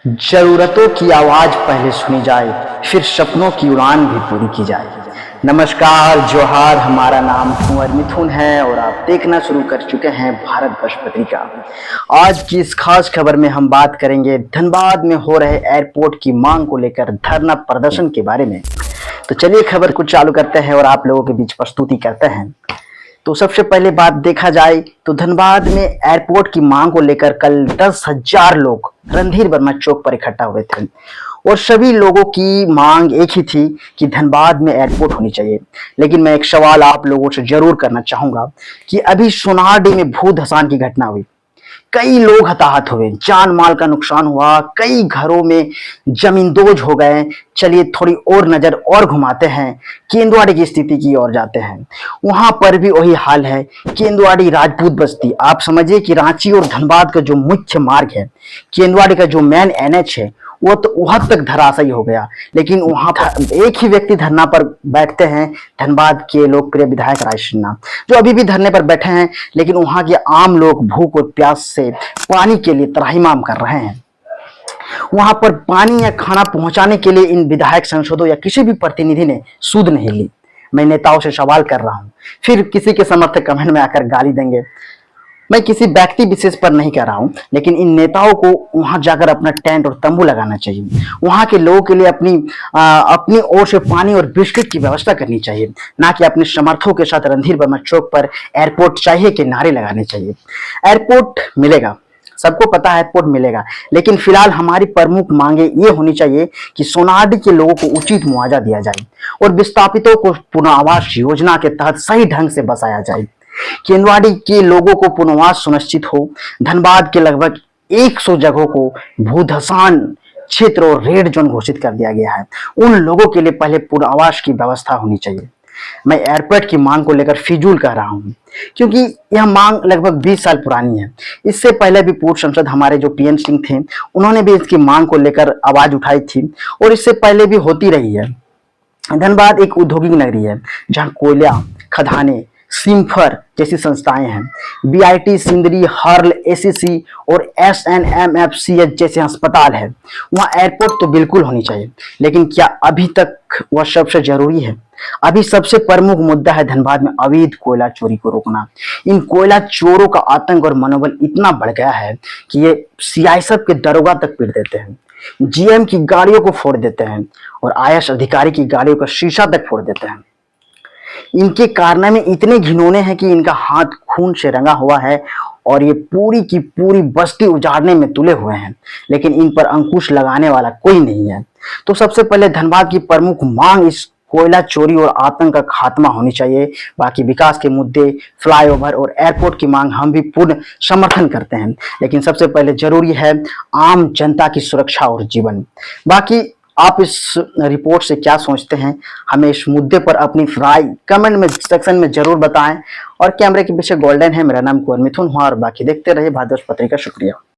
जरूरतों की आवाज पहले सुनी जाए, फिर सपनों की उड़ान भी पूरी की जाए। नमस्कार, जोहार। हमारा नाम कुंवर मिथुन है और आप देखना शुरू कर चुके हैं भारत वर्ष पत्रिका। आज की इस खास खबर में हम बात करेंगे धनबाद में हो रहे एयरपोर्ट की मांग को लेकर धरना प्रदर्शन के बारे में। तो चलिए खबर को चालू करते हैं और आप लोगों के बीच प्रस्तुति करते हैं। तो सबसे पहले बात देखा जाए तो धनबाद में एयरपोर्ट की मांग को लेकर कल 10,000 लोग रणधीर वर्मा चौक पर इकट्ठा हुए थे और सभी लोगों की मांग एक ही थी कि धनबाद में एयरपोर्ट होनी चाहिए। लेकिन मैं एक सवाल आप लोगों से जरूर करना चाहूंगा कि अभी सोनारडी में भू धसान की घटना हुई, कई लोग हताहत हुए, जान माल का नुकसान हुआ, कई घरों में जमींदोज हो गए। चलिए थोड़ी और नजर और घुमाते हैं, केंदुआड़ी की स्थिति की ओर जाते हैं। वहां पर भी वही हाल है। केंदुआड़ी राजपूत बस्ती, आप समझिए कि रांची और धनबाद का जो मुख्य मार्ग है, केंदुआड़ी का जो मेन एनएच है, वो तो वहां तक धराशायी हो गया। लेकिन वहां पर एक ही व्यक्ति धरना पर बैठते हैं, धनबाद के लोकप्रिय विधायक राज सिन्हा, जो अभी भी धरने पर बैठे हैं। लेकिन वहां के आम लोग भूख और प्यास से पानी के लिए त्राहिमाम कर रहे हैं। वहां पर पानी या खाना पहुंचाने के लिए इन विधायक सांसदों या किसी भी प्रतिनिधि ने सुध नहीं ली। मैं नेताओं से सवाल कर रहा हूं, फिर किसी के समर्थक कमेंट में आकर गाली देंगे। मैं किसी व्यक्ति विशेष पर नहीं कह रहा हूं, लेकिन इन नेताओं को वहां जाकर अपना टेंट और तंबू लगाना चाहिए। वहां के लोगों के लिए अपनी ओर से पानी और बिस्किट की व्यवस्था करनी चाहिए, ना कि अपने समर्थकों के साथ रणधीर वर्मा चौक पर एयरपोर्ट चाहिए के नारे लगाने चाहिए। एयरपोर्ट मिलेगा, सबको पता है एयरपोर्ट मिलेगा, लेकिन फिलहाल हमारी प्रमुख मांगे ये होनी चाहिए कि सोनारडी के लोगों को उचित मुआवजा दिया जाए और विस्थापितों को पुनर्वास योजना के तहत सही ढंग से बसाया जाए। केंदुआड़ी के लोगों को पुनर्वास सुनिश्चित हो। धनबाद के लगभग 100 जगहों को भूधसान क्षेत्र और रेड जोन घोषित कर दिया गया है। उन लोगों के लिए पहले पुनर्वास की व्यवस्था होनी चाहिए। मैं एयरपोर्ट की मांग को लेकर फिजूल कह रहा हूं, क्योंकि यह मांग लगभग 20 साल पुरानी है। इससे पहले भी पूर्व सांसद हमारे जो पीएन सिंह थे, उन्होंने भी इसकी मांग को लेकर आवाज उठाई थी और इससे पहले भी होती रही है। धनबाद एक औद्योगिक नगरी है जहां कोयला खदानें, सिम्फर जैसी संस्थाएं हैं। बीआईटी, सिंदरी, हर्ल, एसीसी और एसएनएमएफसीएच जैसे अस्पताल है। वहां एयरपोर्ट तो बिल्कुल होनी चाहिए, लेकिन क्या अभी तक वह सबसे जरूरी है? अभी सबसे प्रमुख मुद्दा है धनबाद में अवैध कोयला चोरी को रोकना। इन कोयला चोरों का आतंक और मनोबल इतना बढ़ गया है कि ये सीआईएसएफ के दरोगा तक पीट देते हैं, जीएम की गाड़ियों को फोड़ देते हैं और आईएएस अधिकारी की गाड़ियों का शीशा तक फोड़ देते हैं। इनके कारनामे इतने घिनौने हैं कि इनका हाथ खून से रंगा हुआ है और ये पूरी की पूरी बस्ती उजाड़ने में तुले हुए हैं, लेकिन इन पर अंकुश लगाने वाला कोई नहीं है। तो सबसे पहले धनबाद की प्रमुख मांग इस कोयला चोरी और आतंक का खात्मा होनी चाहिए। बाकी विकास के मुद्दे, फ्लाईओवर और एयरपोर्ट की मांग हम भी पूर्ण समर्थन करते हैं, लेकिन सबसे पहले जरूरी है आम जनता की सुरक्षा और जीवन। बाकी आप इस रिपोर्ट से क्या सोचते हैं, हमें इस मुद्दे पर अपनी राय कमेंट में सेक्शन में जरूर बताएं। और कैमरे के पीछे गोल्डन है, मेरा नाम कुंवर मिथुन हुआ और बाकी देखते रहिए भारत वर्ष पत्रिका। शुक्रिया।